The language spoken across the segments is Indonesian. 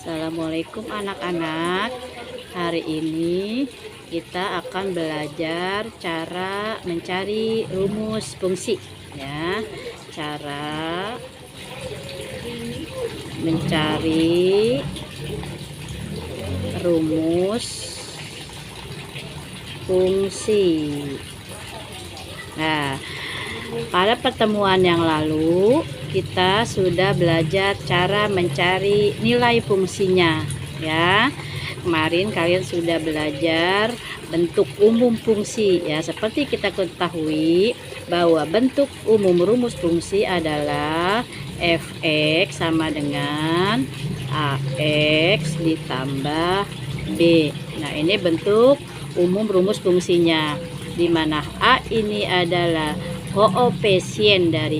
Assalamualaikum anak-anak. Hari ini kita akan belajar cara mencari rumus fungsi ya. Cara mencari rumus fungsi. Nah, pada pertemuan yang lalu kita sudah belajar cara mencari nilai fungsinya ya. Kemarin kalian sudah belajar bentuk umum fungsi ya. Seperti kita ketahui bahwa bentuk umum rumus fungsi adalah fx sama dengan ax ditambah b. Nah, ini bentuk umum rumus fungsinya, di mana a ini adalah koefisien dari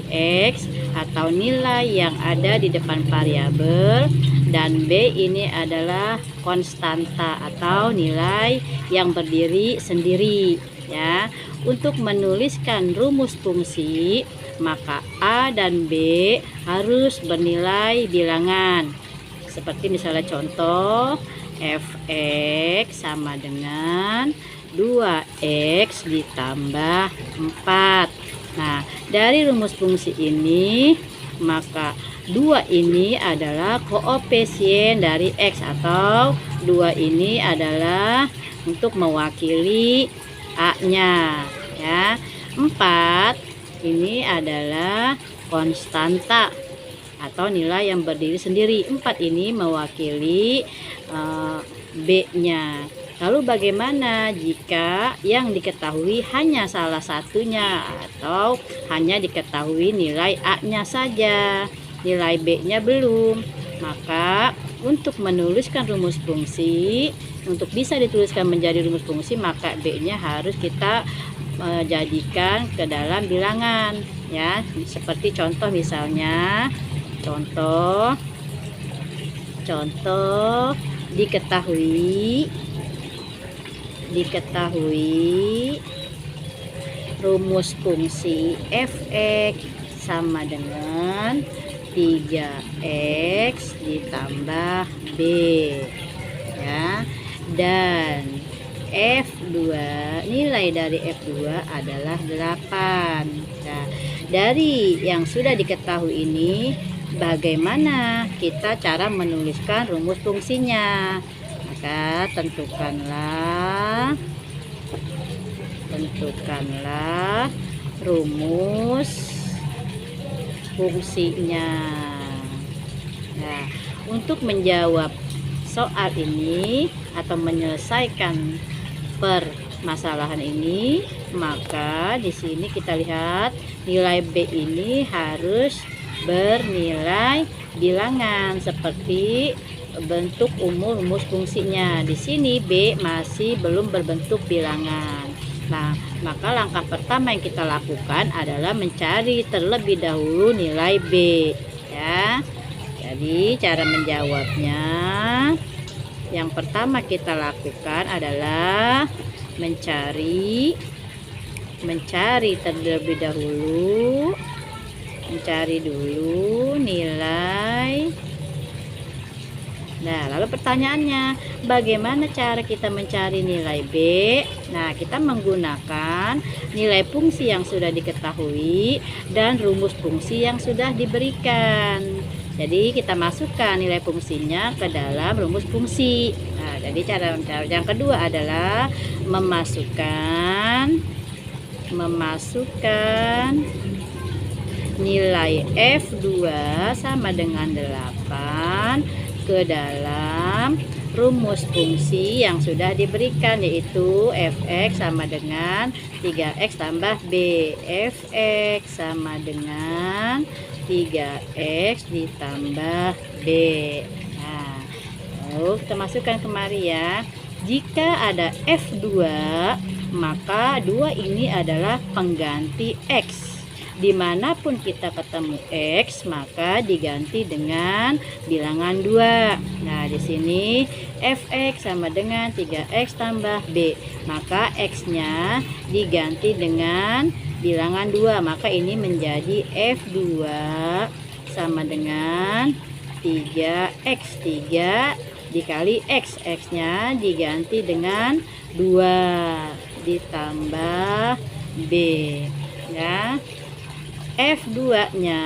x atau nilai yang ada di depan variabel, dan b ini adalah konstanta atau nilai yang berdiri sendiri ya. Untuk menuliskan rumus fungsi, maka a dan b harus bernilai bilangan. Seperti misalnya contoh fx sama dengan 2x ditambah 4. Nah, dari rumus fungsi ini, maka 2 ini adalah koefisien dari x, atau 2 ini adalah untuk mewakili a-nya ya. 4 ini adalah konstanta atau nilai yang berdiri sendiri. 4 ini mewakili b-nya. Lalu bagaimana jika yang diketahui hanya salah satunya, atau hanya diketahui nilai a-nya saja, nilai b-nya belum? Maka untuk menuliskan rumus fungsi, untuk bisa dituliskan menjadi rumus fungsi, maka b-nya harus kita jadikan ke dalam bilangan ya. Seperti contoh misalnya, contoh diketahui rumus fungsi fx sama dengan 3x ditambah b ya, dan f2, nilai dari f2 adalah 8. Nah, dari yang sudah diketahui ini, bagaimana kita cara menuliskan rumus fungsinya? Maka tentukanlah rumus fungsinya. Nah, untuk menjawab soal ini atau menyelesaikan permasalahan ini, maka di sini kita lihat nilai b ini harus bernilai bilangan seperti bentuk umum rumus fungsinya. Di sini b masih belum berbentuk bilangan. Nah, maka langkah pertama yang kita lakukan adalah mencari terlebih dahulu nilai b ya. Jadi cara menjawabnya, yang pertama kita lakukan adalah mencari terlebih dahulu, mencari dulu nilai. Nah, lalu pertanyaannya, bagaimana cara kita mencari nilai b? Nah, kita menggunakan nilai fungsi yang sudah diketahui dan rumus fungsi yang sudah diberikan. Jadi kita masukkan nilai fungsinya ke dalam rumus fungsi. Nah, jadi cara yang kedua adalah memasukkan nilai f2 sama dengan 8 ke dalam rumus fungsi yang sudah diberikan, yaitu fx sama dengan 3x tambah b. Fx sama dengan 3x ditambah b. Nah, lalu kita masukkan kemari ya. Jika ada f2, maka 2 ini adalah pengganti x. Dimanapun kita ketemu x, maka diganti dengan bilangan 2. Nah, di sini fx sama dengan 3x tambah b, maka x-nya diganti dengan bilangan 2, maka ini menjadi f2 sama dengan 3 X. 3 dikali X. X-nya diganti dengan 2 ditambah B. Ya. F2-nya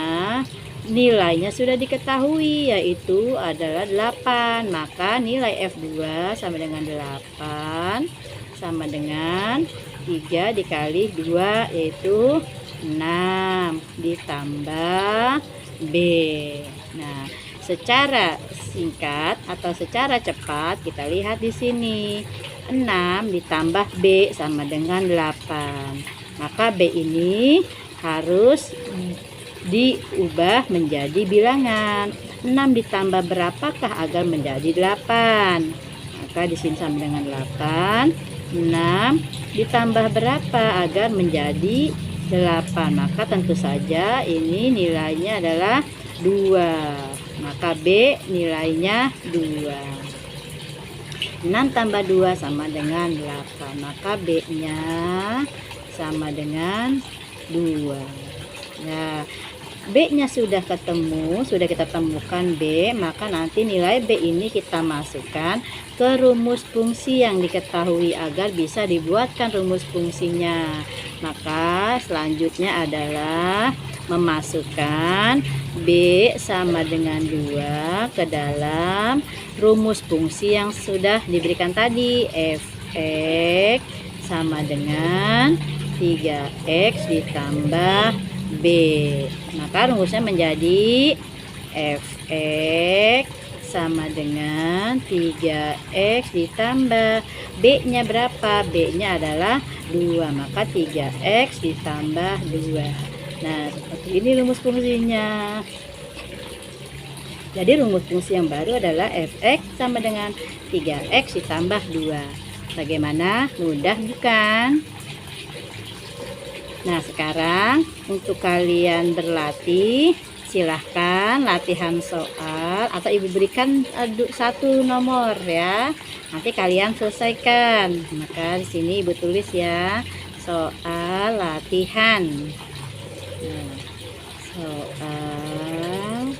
nilainya sudah diketahui, yaitu adalah 8. Maka nilai F2 sama dengan 8 sama dengan 3 dikali 2, yaitu 6 ditambah B. Nah, secara singkat atau secara cepat kita lihat di sini. 6 ditambah B sama dengan 8. Maka B ini harus diubah menjadi bilangan. 6 ditambah berapakah agar menjadi 8? Maka di sini sama dengan 8. 6 ditambah berapa agar menjadi 8? Maka tentu saja ini nilainya adalah 2. Maka B nilainya 2. 6 tambah 2 sama dengan 8. Maka B-nya sama dengan 2. Nah, B-nya sudah ketemu, sudah kita temukan B, maka nanti nilai B ini kita masukkan ke rumus fungsi yang diketahui agar bisa dibuatkan rumus fungsinya. Maka selanjutnya adalah memasukkan B sama dengan 2 ke dalam rumus fungsi yang sudah diberikan tadi. Fx sama dengan 3x ditambah B. Maka rumusnya menjadi Fx sama dengan 3x ditambah B-nya berapa? B-nya adalah 2. Maka 3x ditambah 2. Nah, seperti ini rumus fungsinya. Jadi rumus fungsi yang baru adalah Fx sama dengan 3x ditambah 2. Bagaimana? Mudah bukan? Nah, sekarang untuk kalian berlatih, silahkan latihan soal atau ibu berikan satu nomor ya. Nanti kalian selesaikan. Maka di sini ibu tulis ya, soal latihan. Nah, soal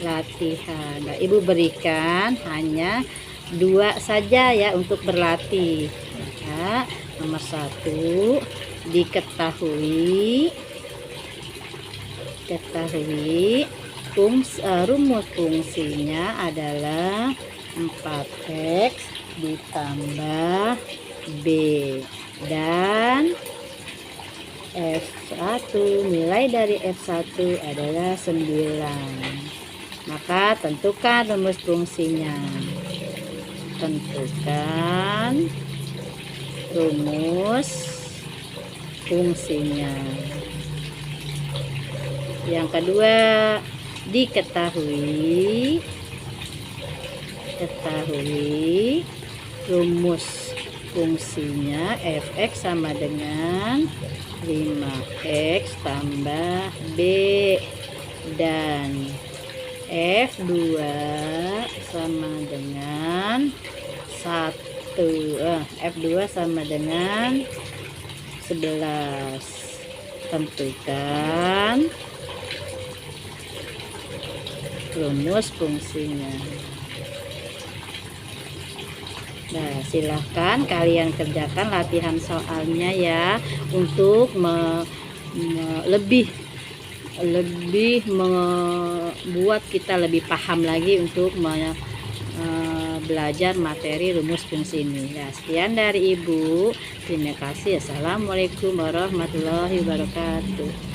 latihan. Nah, ibu berikan hanya 2 saja ya untuk berlatih. Maka nomor 1, diketahui rumus fungsinya adalah 4x ditambah B, dan F1, nilai dari F1 adalah 9. Maka tentukan rumus fungsinya. Tentukan rumus fungsinya. Yang kedua, diketahui rumus fungsinya Fx sama dengan 5x tambah B, dan F2 sama dengan F2 sama dengan 11. Tentukan rumus fungsinya. Nah, silahkan kalian kerjakan latihan soalnya ya, untuk lebih membuat kita lebih paham lagi untuk belajar materi rumus fungsi ini. Ya, sekian dari ibu. Terima kasih. Assalamualaikum warahmatullahi wabarakatuh.